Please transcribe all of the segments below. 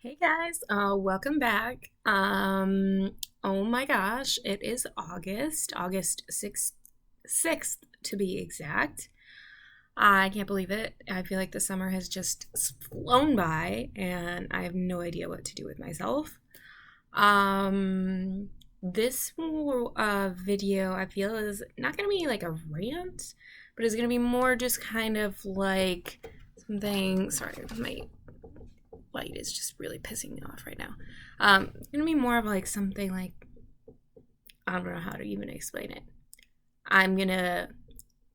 Hey guys, welcome back. Oh my gosh, it is August 6th to be exact. I can't believe it. I feel like the summer has just flown by and I have no idea what to do with myself. This video I feel is not gonna be like a rant, but it's gonna be more just kind of like something. Sorry, my light is just really pissing me off right now. It's gonna be more of like something like I don't know how to even explain it. I'm gonna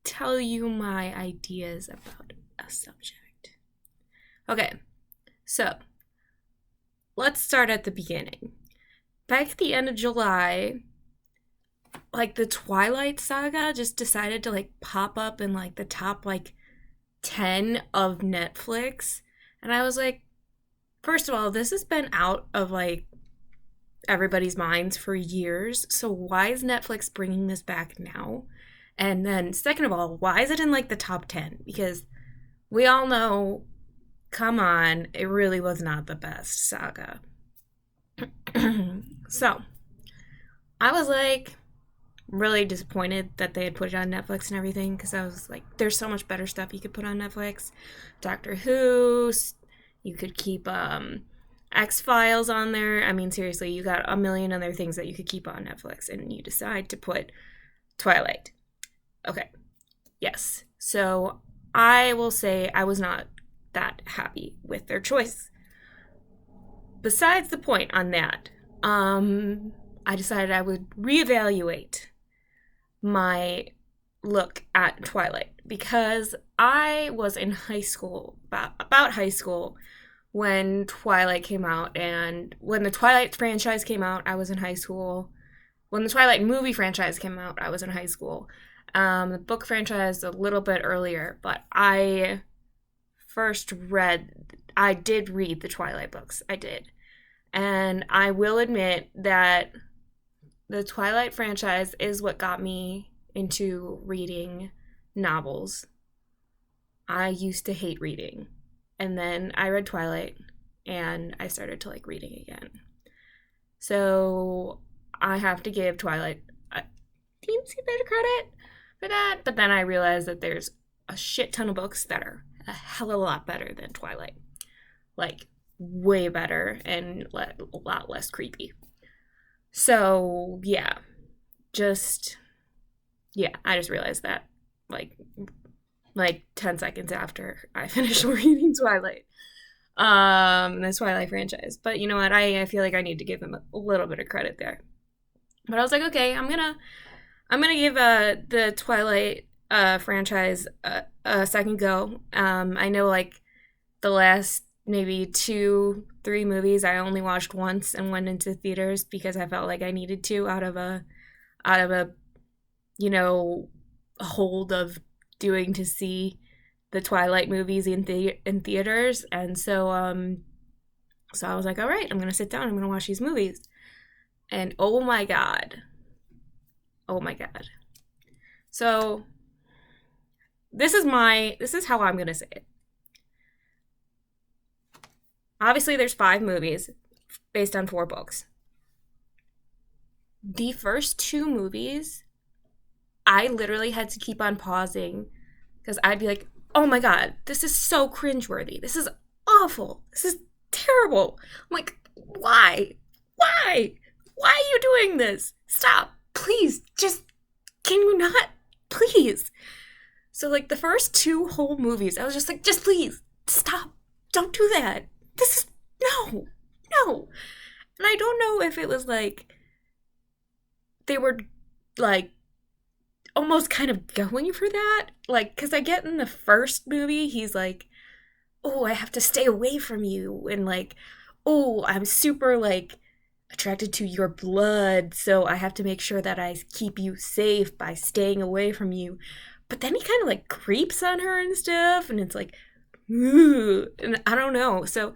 tell you my ideas about a subject. Okay, so let's start at the beginning. Back at the end of July, like the Twilight saga just decided to like pop up in like the top like 10 of Netflix. And I was like, first of all, this has been out of like everybody's minds for years. So why is Netflix bringing this back now? And then second of all, why is it in like the top 10? Because we all know, come on, it really was not the best saga. So I was like really disappointed that they had put it on Netflix and everything because I was like, there's so much better stuff you could put on Netflix. Doctor Who, you could keep X-Files on there. I mean, seriously, you got a million other things that you could keep on Netflix, and you decide to put Twilight. Okay, yes. So I will say I was not that happy with their choice. Besides the point on that, I decided I would reevaluate my look at Twilight because I was in high school, about high school, when Twilight came out, and when the Twilight franchise came out, I was in high school. When the Twilight movie franchise came out, I was in high school. The book franchise a little bit earlier, but I did read the Twilight books. I did. And I will admit that the Twilight franchise is what got me into reading novels. I used to hate reading. And then I read Twilight and I started to like reading again. So I have to give Twilight a teensy bit of credit for that. But then I realized that there's a shit ton of books that are a hell of a lot better than Twilight. Like, way better and a lot less creepy. So, yeah. I just realized that like 10 seconds after I finished reading Twilight. The Twilight franchise. But you know what? I feel like I need to give them a little bit of credit there. But I was like, okay, I'm gonna give the Twilight franchise a second go. I know like the last maybe 2-3 movies I only watched once and went into theaters because I felt like I needed to out of a you know hold of doing to see the Twilight movies in theaters. And so I was like, all right, I'm gonna sit down, I'm gonna watch these movies. And oh my god. So this is how I'm gonna say it. Obviously there's 5 movies based on 4 books. The first 2 movies I literally had to keep on pausing because I'd be like, oh my god, this is so cringeworthy. This is awful. This is terrible. I'm like, why? Why? Why are you doing this? Stop. Please. Just, can you not? Please. So, like, the first 2 whole movies, I was just like, just please, stop. Don't do that. This is, no. And I don't know if it was like, they were, like, almost kind of going for that. Like, because I get in the first movie, he's like, oh, I have to stay away from you. And like, oh, I'm super like attracted to your blood. So I have to make sure that I keep you safe by staying away from you. But then he kind of like creeps on her and stuff. And it's like, ooh, and I don't know. So,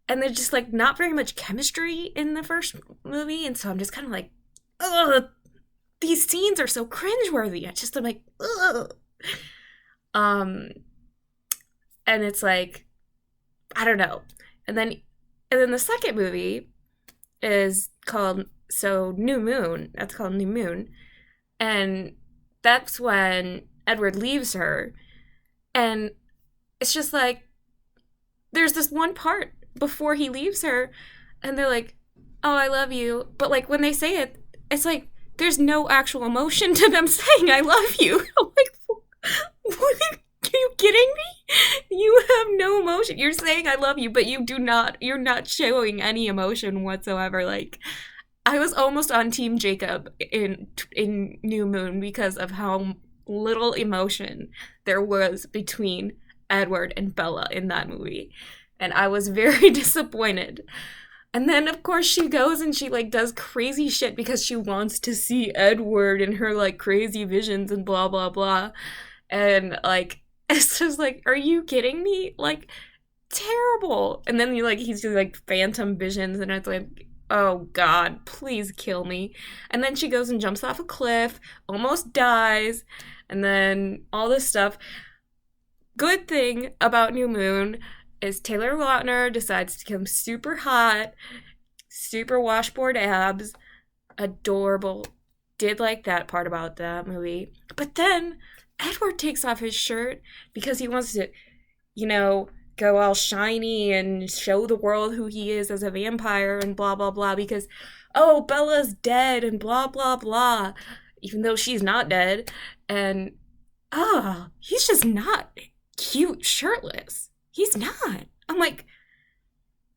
and there's just like not very much chemistry in the first movie. And so I'm just kind of like, ugh, these scenes are so cringeworthy. I'm like, ugh. And it's like, I don't know. And then And then the second movie is called New Moon. That's called New Moon. And that's when Edward leaves her. And it's just like, there's this one part before he leaves her, and they're like, "Oh, I love you." But like when they say it, it's like there's no actual emotion to them saying "I love you." I'm like, what are you kidding me? You have no emotion. You're saying "I love you," but you're not showing any emotion whatsoever. Like, I was almost on Team Jacob in New Moon because of how little emotion there was between Edward and Bella in that movie. And I was very disappointed. And then of course she goes and she like does crazy shit because she wants to see Edward and her like crazy visions and blah blah blah. And like it's just like, are you kidding me? Like, terrible. And then you like he's doing like phantom visions and it's like, oh god, please kill me. And then she goes and jumps off a cliff, almost dies, and then all this stuff. Good thing about New Moon is Taylor Lautner decides to become super hot, super washboard abs, adorable. Did like that part about that movie. But then Edward takes off his shirt because he wants to, go all shiny and show the world who he is as a vampire and blah, blah, blah. Because, oh, Bella's dead and blah, blah, blah. Even though she's not dead. And, he's just not cute shirtless. He's not. I'm like,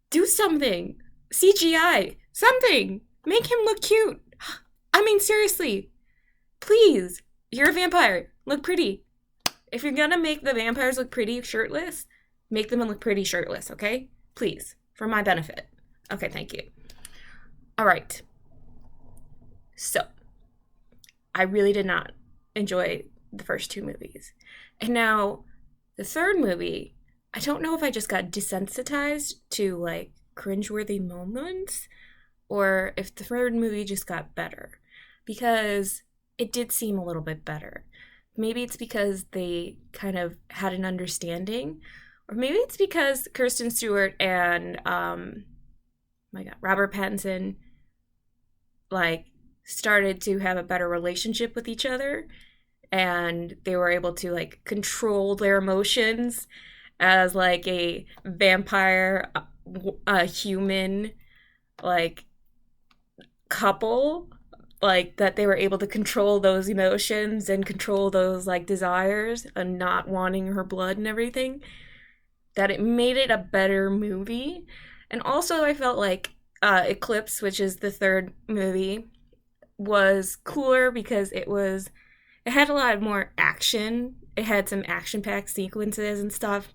do something. CGI. Something. Make him look cute. I mean, seriously. Please. You're a vampire. Look pretty. If you're gonna make the vampires look pretty shirtless, make them look pretty shirtless, okay? Please. For my benefit. Okay, thank you. All right. So, I really did not enjoy the first two movies. And now, the third movie, I don't know if I just got desensitized to, like, cringeworthy moments, or if the third movie just got better. Because it did seem a little bit better. Maybe it's because they kind of had an understanding, or maybe it's because Kristen Stewart and, Robert Pattinson, like, started to have a better relationship with each other, and they were able to, like, control their emotions as, like, a vampire, a human, like, couple, like, that they were able to control those emotions and control those, like, desires and not wanting her blood and everything, that it made it a better movie. And also I felt like Eclipse, which is the third movie, was cooler because it had a lot more action. It had some action-packed sequences and stuff.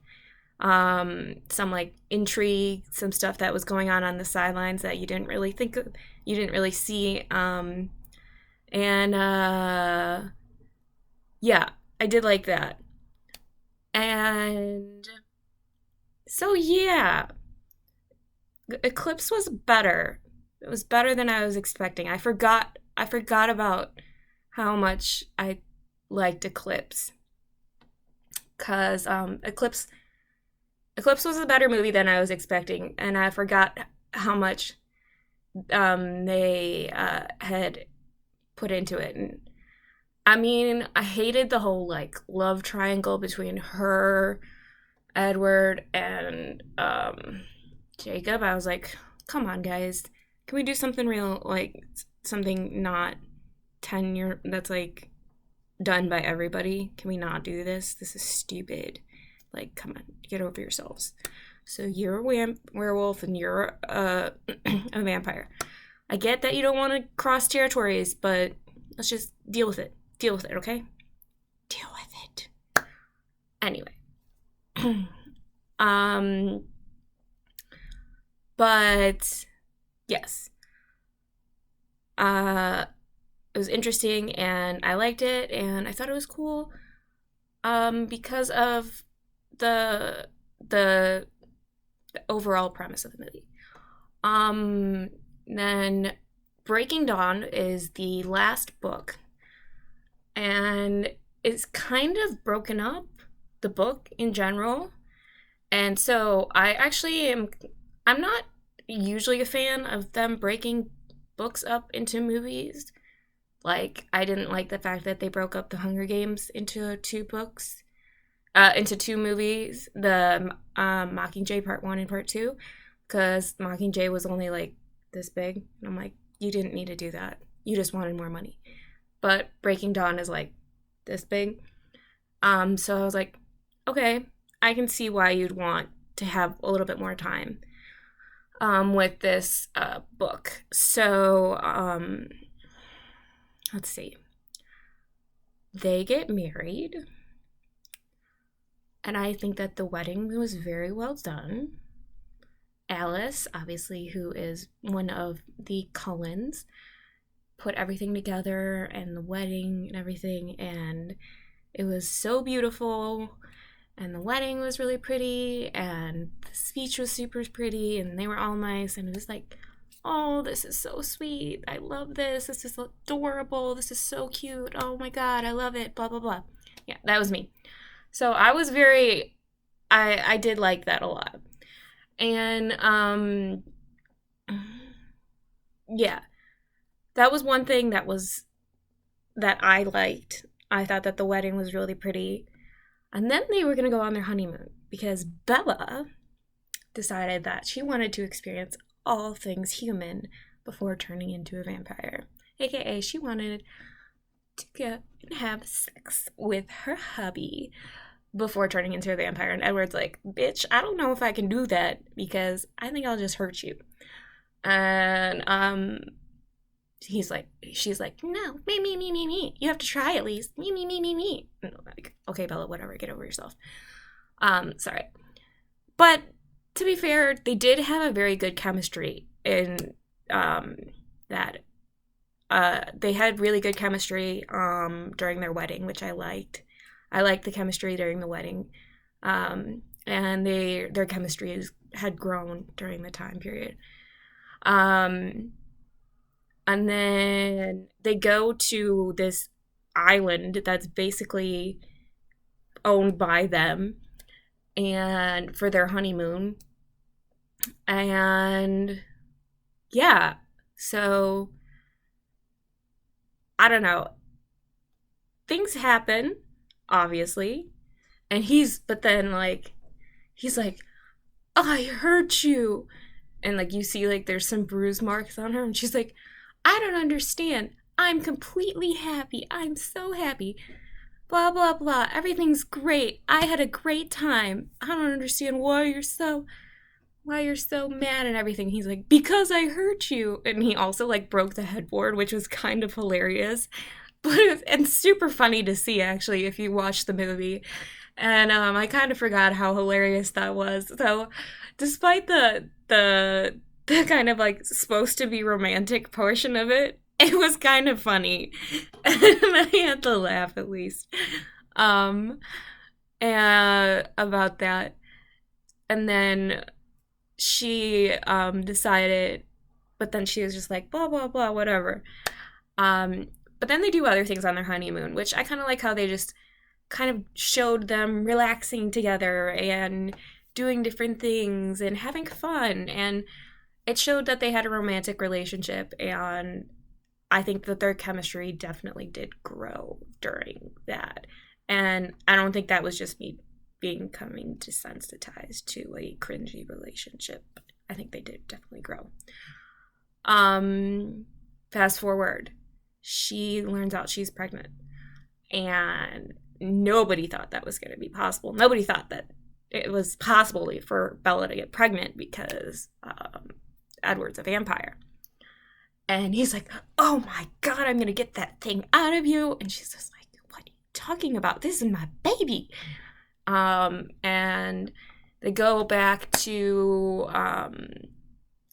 Some like intrigue, some stuff that was going on the sidelines that you didn't really think of, you didn't really see. Yeah, I did like that. And so yeah, Eclipse was better. It was better than I was expecting. I forgot about how much I liked Eclipse. Cause Eclipse was a better movie than I was expecting, and I forgot how much they had put into it. And I mean, I hated the whole like love triangle between her, Edward, and Jacob. I was like, come on, guys, can we do something real, like something not tenure that's like done by everybody? Can we not do this? This is stupid. Like, come on, get over yourselves. So you're a werewolf and you're a vampire. I get that you don't want to cross territories, but let's just deal with it. Deal with it, okay? Deal with it. Anyway. But yes. It was interesting and I liked it and I thought it was cool because of the overall premise of the movie. Then Breaking Dawn is the last book, and it's kind of broken up, the book in general. And so I'm not usually a fan of them breaking books up into movies. Like, I didn't like the fact that they broke up the Hunger Games into into two movies, the Mockingjay Part 1 and Part 2, because Mockingjay was only like this big. And I'm like, you didn't need to do that. You just wanted more money. But Breaking Dawn is like this big. So I was like, okay, I can see why you'd want to have a little bit more time with this book. So let's see. They get married, and I think that the wedding was very well done. Alice, obviously, who is one of the Cullens, put everything together and the wedding and everything, and it was so beautiful. And the wedding was really pretty, and the speech was super pretty, and they were all nice, and it was like, oh, this is so sweet. I love this. This is adorable. This is so cute. Oh my God, I love it. Blah, blah, blah. Yeah, that was me. So I was I did like that a lot. And, yeah, that was one thing that I liked. I thought that the wedding was really pretty. And then they were going to go on their honeymoon because Bella decided that she wanted to experience all things human before turning into a vampire. AKA, she wanted to go and have sex with her hubby before turning into a vampire. And Edward's like, bitch, I don't know if I can do that because I think I'll just hurt you. And she's like, no, me. You have to try at least. Me. And I'm like, okay, Bella, whatever, get over yourself. Sorry. But to be fair, they did have a very good chemistry in that. They had really good chemistry during their wedding, which I liked. I liked the chemistry during the wedding. And their chemistry had grown during the time period. And then they go to this island that's basically owned by them and for their honeymoon. And yeah, so I don't know. Things happen, obviously. And but then he's like, I hurt you. And like you see like there's some bruise marks on her and she's like, I don't understand. I'm completely happy. I'm so happy. Blah, blah, blah. Everything's great. I had a great time. I don't understand why you're so mad and everything. He's like, because I hurt you. And he also like broke the headboard, which was kind of hilarious. And super funny to see actually if you watch the movie. And I kind of forgot how hilarious that was. So despite the kind of like supposed to be romantic portion of it, it was kind of funny. And I had to laugh at least. And about that. And then she decided, but then she was just like, blah, blah, blah, whatever. But then they do other things on their honeymoon, which I kind of like how they just kind of showed them relaxing together and doing different things and having fun. And it showed that they had a romantic relationship, and I think that their chemistry definitely did grow during that. And I don't think that was just me becoming desensitized to a cringy relationship. I think they did definitely grow. Fast forward, she learns out she's pregnant, and nobody thought that was going to be possible. Nobody thought that it was possible for Bella to get pregnant because Edward's a vampire. And he's like, oh my God, I'm going to get that thing out of you. And she's just like, what are you talking about? This is my baby. And they go back to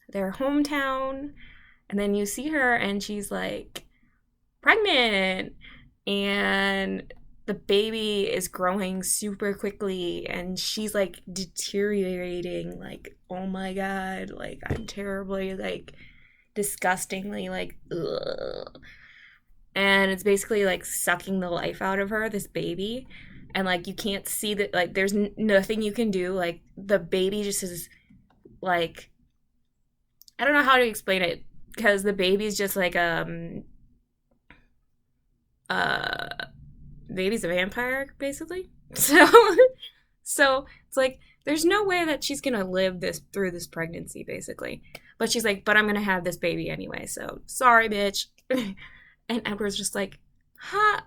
their hometown. And then you see her and she's like pregnant. And the baby is growing super quickly. And she's like deteriorating. Like, oh my God, like I'm terribly like disgustingly like ugh. And it's basically like sucking the life out of her, this baby. And like you can't see that, like there's nothing you can do. Like the baby just is like I don't know how to explain it because the baby's just like uh baby's a vampire basically. So so it's like there's no way that she's gonna live this through this pregnancy basically. But she's like, but I'm gonna have this baby anyway. So sorry, bitch. And Edward's just like, huh?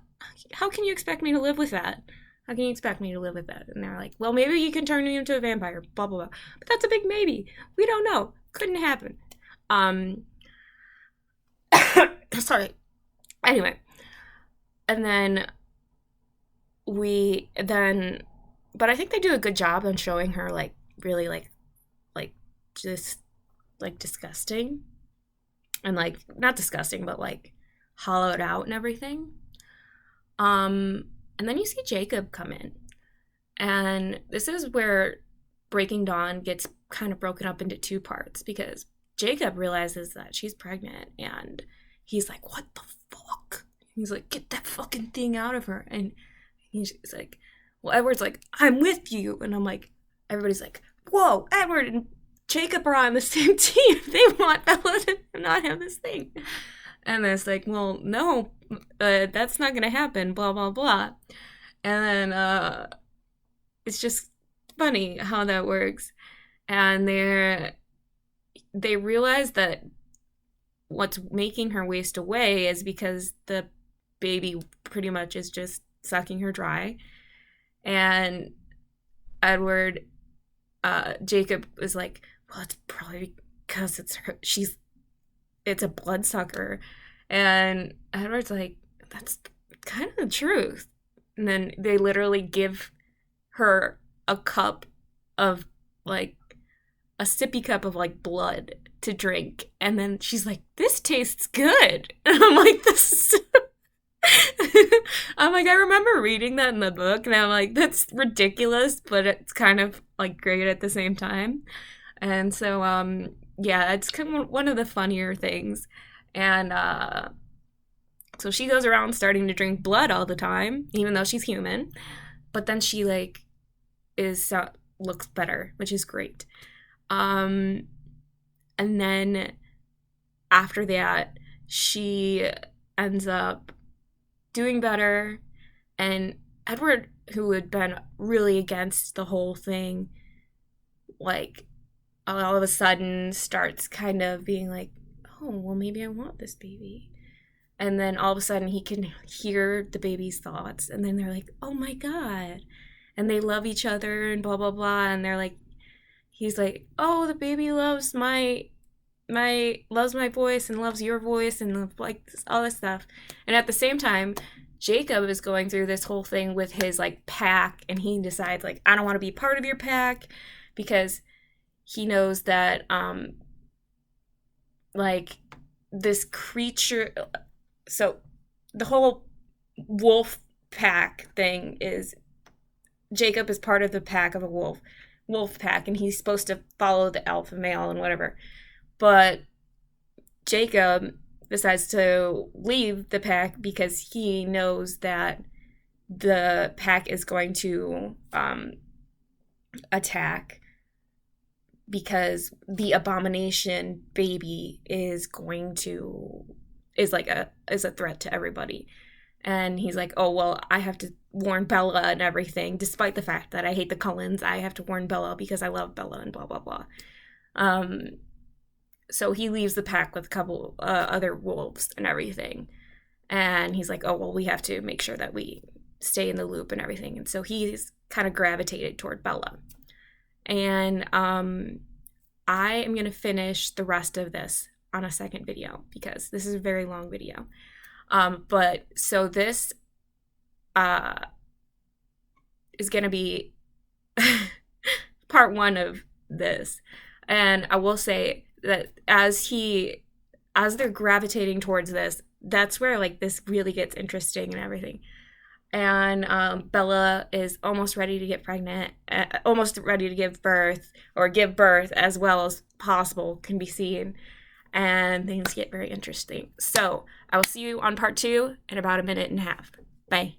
How can you expect me to live with that? How can you expect me to live with that? And they're like, well, maybe you can turn me into a vampire, blah, blah, blah. But that's a big maybe. We don't know. Couldn't happen. Um, sorry. Anyway. And then but I think they do a good job on showing her, like, really, like, just, like, disgusting. And, like, not disgusting, but, like, hollowed out and everything. And then you see Jacob come in. And this is where Breaking Dawn gets kind of broken up into two parts because Jacob realizes that she's pregnant and he's like, what the fuck? He's like, get that fucking thing out of her. And he's like, well, Edward's like, I'm with you. And I'm like, everybody's like, whoa, Edward and Jacob are on the same team. They want Bella to not have this thing. And it's like, well, no, that's not going to happen, blah, blah, blah. And then it's just funny how that works. And they realize that what's making her waste away is because the baby pretty much is just sucking her dry. And Jacob is like, well, it's probably because it's a bloodsucker. And Edward's like, that's kind of the truth. And then they literally give her a cup of, like, a sippy cup of, like, blood to drink. And then she's like, this tastes good. And I'm like, this is... I'm like, I remember reading that in the book. And I'm like, that's ridiculous, but it's kind of, like, great at the same time. And so, yeah, it's kind of one of the funnier things. And so she goes around starting to drink blood all the time, even though she's human. But then she, like, looks better, which is great. And then after that, she ends up doing better. And Edward, who had been really against the whole thing, like, all of a sudden starts kind of being like, oh, well, maybe I want this baby. And then all of a sudden he can hear the baby's thoughts. And then they're like, oh my God. And they love each other and blah, blah, blah. And they're like, he's like, oh, the baby loves my voice and loves your voice and like all this stuff. And at the same time, Jacob is going through this whole thing with his like pack. And he decides like, I don't want to be part of your pack because he knows that like this creature... So the whole wolf pack thing is Jacob is part of the pack of a wolf pack, and he's supposed to follow the alpha male and whatever. But Jacob decides to leave the pack because he knows that the pack is going to attack because the abomination baby is a threat to everybody. And he's like, oh, well, I have to warn Bella and everything. Despite the fact that I hate the Cullens, I have to warn Bella because I love Bella and blah, blah, blah. So he leaves the pack with a couple other wolves and everything. And he's like, oh, well, we have to make sure that we stay in the loop and everything. And so he's kind of gravitated toward Bella. And I am going to finish the rest of this on a second video because this is a very long video. But so this is going to be part one of this. And I will say that as they're gravitating towards this, that's where like this really gets interesting and everything. And Bella is almost ready to get pregnant, almost ready to give birth as well as possible can be seen. And things get very interesting. So I will see you on part 2 in about a minute and a half. Bye.